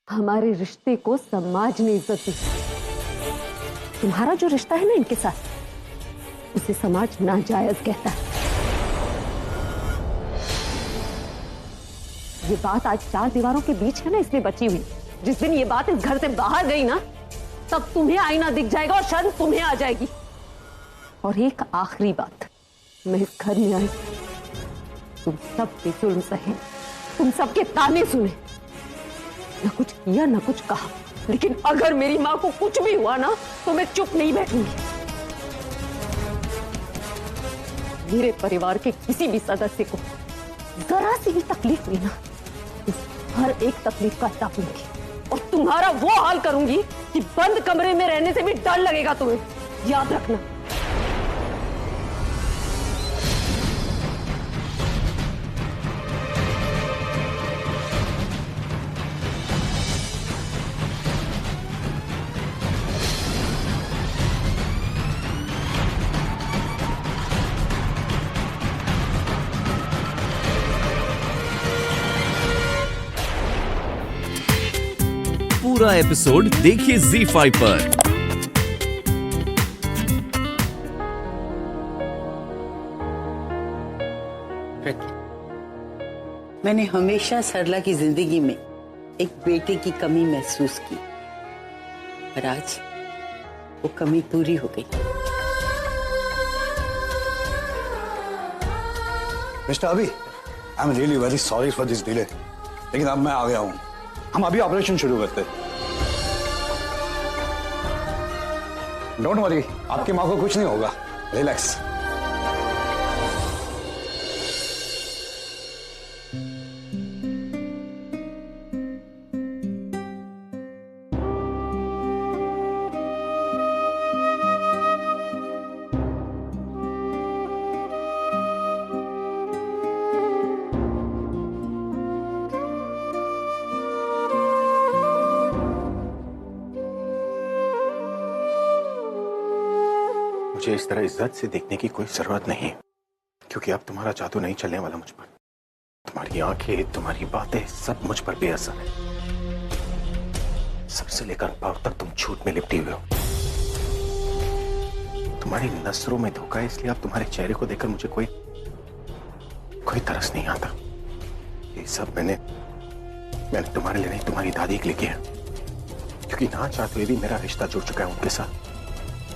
हमारे रिश्ते को समाज ने इज्जत दी। तुम्हारा जो रिश्ता है ना इनके साथ, उसे समाज नाजायज कहता है। ये बात आज 4 दीवारों के बीच है ना, इसलिए बची हुई। जिस दिन ये बात इस घर से बाहर गई ना, तब तुम्हें आईना दिख जाएगा और शर्म तुम्हें आ जाएगी। और एक आखिरी बात, मैं इस घर में आई, तुम सब पे जुल्म सहे, तुम सबके ताने सुने, न कुछ किया न कुछ कहा, लेकिन अगर मेरी मां को कुछ भी हुआ ना तो मैं चुप नहीं बैठूंगी। मेरे परिवार के किसी भी सदस्य को जरा सी भी तकलीफ हुई ना, उस हर एक तकलीफ का हिसाब लूंगी और तुम्हारा वो हाल करूंगी कि बंद कमरे में रहने से भी डर लगेगा तुम्हें, याद रखना। पूरा एपिसोड देखिए ZEE5 पर। मैंने हमेशा सरला की जिंदगी में एक बेटे की कमी महसूस की, पर आज वो कमी पूरी हो गई। मिस्टर अभी, I am really very sorry for this delay, लेकिन अब मैं आ गया हूँ। हम अभी ऑपरेशन शुरू करते हैं। डोंट वरी, आपकी माँ को कुछ नहीं होगा, रिलैक्स। मुझे इस तरह इज्जत से देखने की कोई जरूरत नहीं, क्योंकि अब तुम्हारा जादू नहीं चलने वाला मुझ पर। तुम्हारी आंखें, तुम्हारी बातें सब मुझ पर बेअसर है। सबसे लेकर पांव तक तुम झूठ में लिपटी हुए हो। तुम्हारी नजरों में धोखा है, इसलिए अब तुम्हारे चेहरे को देखकर मुझे कोई तरस नहीं आता। ये सब मैंने तुम्हारे लिए नहीं, तुम्हारी दादी के लिए किया, क्योंकि ना चाहते हुए भी मेरा रिश्ता जुड़ चुका है उनके साथ।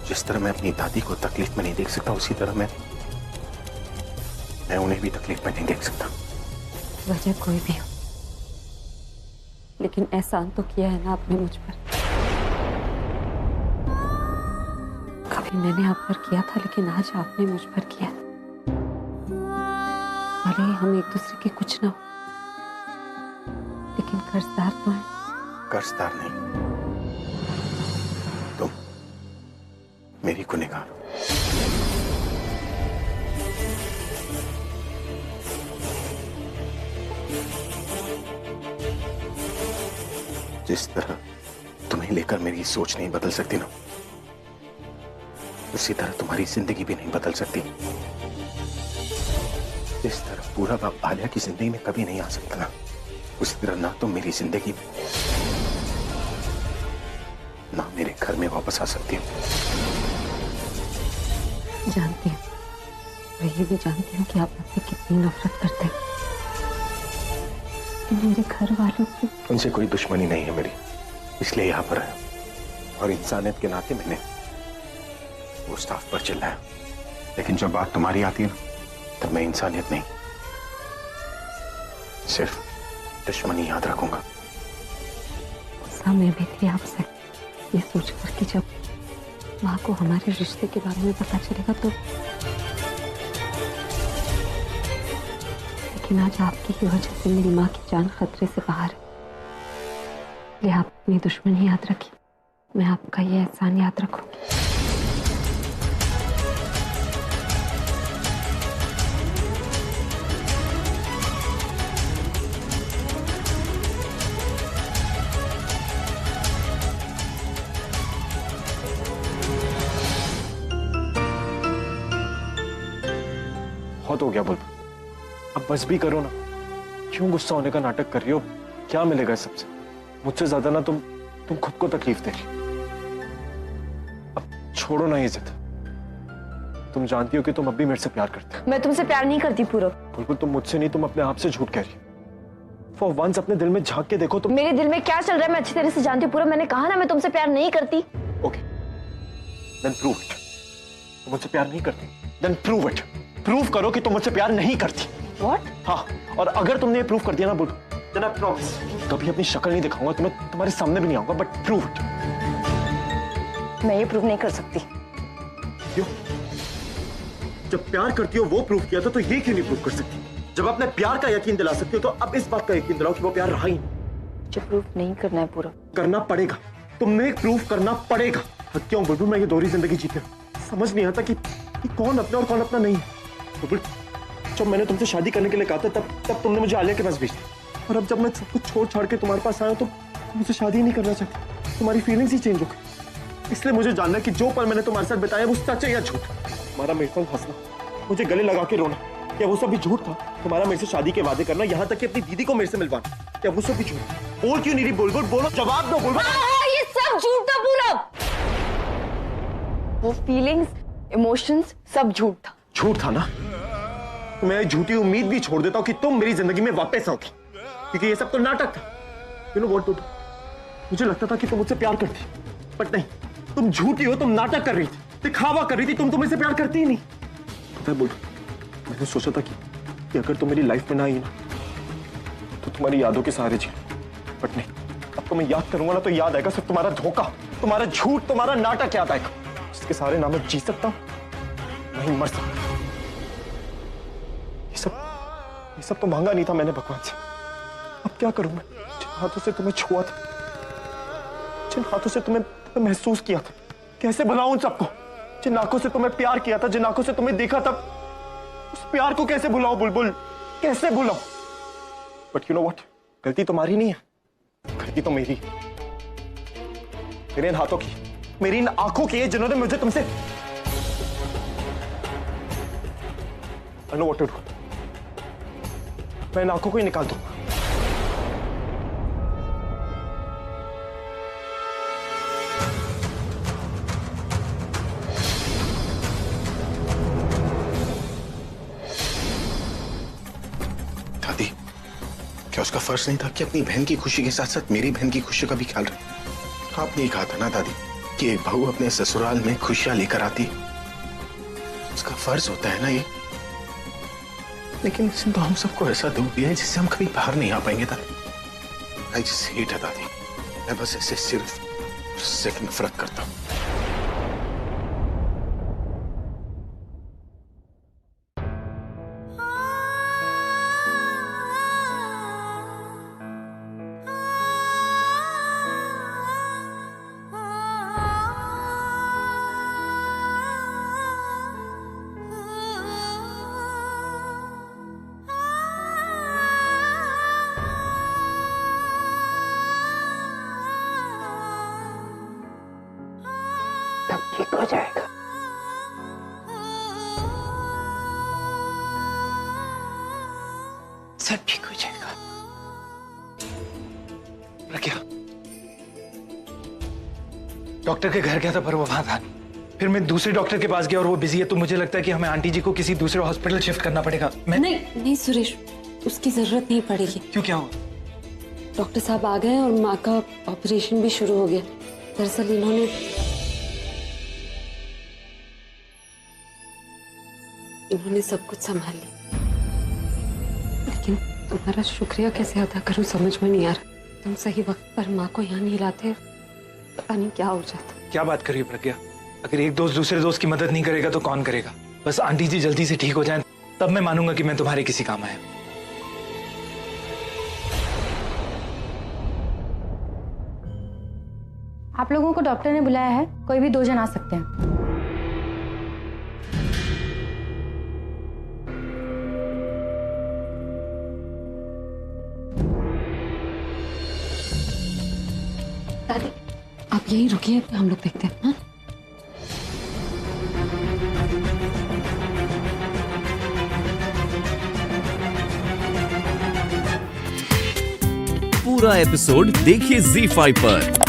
जिस तरह मैं अपनी दादी को तकलीफ में नहीं देख सकता, उसी तरह मैं उन्हें भी तकलीफ में नहीं देख सकता। वजह कोई भी हो, लेकिन एहसान तो किया है ना आपने मुझ पर। कभी मैंने आप पर किया था, लेकिन आज आपने मुझ पर किया। भले ही हम एक दूसरे के कुछ ना हो, लेकिन कर्जदार तो है। कर्जदार नहीं, तुम मेरी गुनहगार हो। जिस तरह तुम्हें लेकर मेरी सोच नहीं बदल सकती ना, उसी तरह तुम्हारी जिंदगी भी नहीं बदल सकती। जिस तरह पूरा बाप आलिया की जिंदगी में कभी नहीं आ सकता ना, उसी तरह ना तुम मेरी जिंदगी में, ना मेरे घर में वापस आ सकती हो। जानती हूँ, मैं ये भी जानती हूँ कि आप मुझसे कितनी नफरत करते हैं, लेकिन मेरे घर वालों को उनसे कोई दुश्मनी नहीं है मेरी, इसलिए यहाँ पर है। और इंसानियत के नाते मैंने वो स्टाफ पर चिल्लाया, लेकिन जब बात तुम्हारी आती है ना, तब मैं इंसानियत नहीं, सिर्फ दुश्मनी याद रखूंगा। समय भी थी आपसे ये सोचकर कि जब माँ को हमारे रिश्ते के बारे में पता चलेगा तो, लेकिन आज आपकी ही वजह से मेरी माँ की जान खतरे से बाहर है। इसलिए आप अपनी दुश्मनी याद रखिए, मैं आपका ये एहसान याद रखूंगी। बहुत हो गया बोल, अब बस भी करो ना। क्यों गुस्सा होने का नाटक कर रही हो? क्या मिलेगा इस सबसे? मुझसे ज्यादा ना तुम खुद को तकलीफ दे रही। अब छोड़ो ना ये जिद। तुम जानती हो कि तुम अब भी मेरे से प्यार करते हो। मैं तुमसे प्यार नहीं करती पूरब। बिल्कुल तुम मुझसे नहीं, तुम अपने आप से झूठ कह रही हो। फॉर वंस अपने दिल में झांक के देखो तो। मेरे दिल में क्या चल रहा है मैं अच्छी तरह से जानती हूँ पूरब। मैंने कहा ना मैं तुमसे प्यार नहीं करती। Okay, then prove it. तुम मुझसे प्यार नहीं करती, देन प्रूव इट। प्रूव करो कि तुम मुझसे प्यार नहीं करती। व्हाट? हाँ, और अगर तुमने ये प्रूव कर दिया ना बोलो, देन आई प्रॉमिस कभी अपनी शक्ल नहीं दिखाऊंगा तुम्हें, तुम्हारे सामने भी नहीं आऊंगा, बट प्रूव इट। मैं ये प्रूव नहीं कर सकती। क्यों? जब प्यार करती हो वो प्रूव किया था तो ये क्यों नहीं प्रूव कर सकती? जब अपने प्यार का यकीन दिला सकती हो तो अब इस बात का यकीन दिलाओ कि वो प्यार रहा ही नहीं। मुझे प्रूव नहीं करना है पूरब। करना पड़ेगा, तुम्हें प्रूव करना पड़ेगा। क्यों बुलबुल, मैं ये दोहरी जिंदगी जीते समझ नहीं आता कि कौन अपना और कौन अपना नहीं। बुलबुल, जब मैंने तुमसे शादी करने के लिए कहा था तब तुमने मुझे आलिया के पास भेज दिया, और अब जब मैं सब कुछ छोड़ छाड़ के तुम्हारे पास आया तो मुझसे शादी ही नहीं करना चाहती। तुम्हारी फीलिंग्स ही चेंज हो गई। इसलिए मुझे जानना है कि जो पल मैंने तुम्हारे साथ बिताया वो सच है या झूठ। तुम्हारा मेरे संग हंसना, मुझे गले लगा के रोना, क्या वो सब भी झूठ था? तुम्हारा मेरे से शादी के वादे करना, यहाँ तक कि अपनी दीदी को मेरे से मिलवाना, क्या वो सब भी झूठ? बोल क्यों नहीं रही बुलबुल? बोलो, जवाब दो बुलबुल। ये सब झूठ था पूरब। वो फीलिंग्स, इमोशंस सब झूठ था। झूठ था ना? तो मैं झूठी उम्मीद भी छोड़ देता हूँ कि तुम मेरी जिंदगी में वापस आओगी, क्योंकि ये सब तो नाटक था। You know what to do? मुझे लगता था कि तुम मुझसे प्यार करती, बट नहीं, तुम झूठी हो। तुम नाटक कर रही थी, दिखावा कर रही थी। तुम मुझसे प्यार करती ही नहीं। पता है बोल, मैंने सोचा था कि अगर तुम मेरी लाइफ में ना आई ना तो तुम्हारी यादों के सहारे जी, बट नहीं। अब तो मैं याद करूंगा ना तो याद आएगा सिर्फ तुम्हारा धोखा, तुम्हारा झूठ, तुम्हारा नाटक याद आएगा, जिसके सहारे ना मैं जी सकता हूं, नहीं मर सकता। ये सब तो मांगा नहीं था मैंने भगवान से। अब क्या करूं मैं? जिन हाथों से तुम्हें छुआ था, जिन हाथों से तुम्हें महसूस किया था, कैसे भुलाऊं उन सबको? जिन आंखों से तुम्हें प्यार किया था, जिन आंखों से तुम्हें देखा था, उस प्यार को कैसे भुलाऊं बुलबुल? कैसे भुलाऊं? बट यू नो व्हाट, गलती तुम्हारी नहीं है, गलती तो मेरी। मेरे इन हाथों की, मेरी इन आंखों की है जिन्होंने मुझे तुमसे। I know what to do. मैं इन आंखों को ही निकाल दूंगा। दादी, क्या उसका फर्ज नहीं था कि अपनी बहन की खुशी के साथ साथ मेरी बहन की खुशी का भी ख्याल रखे? आपने ही कहा था ना दादी कि एक बहू अपने ससुराल में खुशियां लेकर आती, उसका फर्ज होता है ना ये। लेकिन इसने तो हम सबको ऐसा दुख दिया है जिससे हम कभी बाहर नहीं आ पाएंगे दादी। आई जस्ट हेट है दादी। मैं बस ऐसे सिर्फ उससे नफरत करता हूं। सब ठीक हो जाएगा। सब ठीक हो जाएगा। क्या डॉक्टर के घर गया था पर वो वहां था। फिर मैं दूसरे डॉक्टर के पास गया और वो बिजी है, तो मुझे लगता है कि हमें आंटी जी को किसी दूसरे हॉस्पिटल शिफ्ट करना पड़ेगा। मैं नहीं सुरेश, उसकी जरूरत नहीं पड़ेगी। क्यों, क्या हुआ? डॉक्टर साहब आ गए और माँ का ऑपरेशन भी शुरू हो गया। दरअसल इन्होंने सब कुछ संभाल लिया, लेकिन तुम्हारा शुक्रिया कैसे अदा करूं समझ में नहीं आ रहा। तुम सही वक्त पर माँ को यहाँ नहीं लाते, पता नहीं क्या हो जाता। क्या बात कर रही हो प्रज्ञा? अगर एक दोस्त दूसरे दोस्त की मदद नहीं करेगा तो कौन करेगा? बस आंटी जी जल्दी से ठीक हो जाएं, तब मैं मानूंगा कि मैं तुम्हारे किसी काम आया। आप लोगों को डॉक्टर ने बुलाया है, कोई भी 2 जन आ सकते हैं। दादी आप यहीं रुकिए, हम लोग देखते हैं। हाँ? पूरा एपिसोड देखिए ZEE5 पर।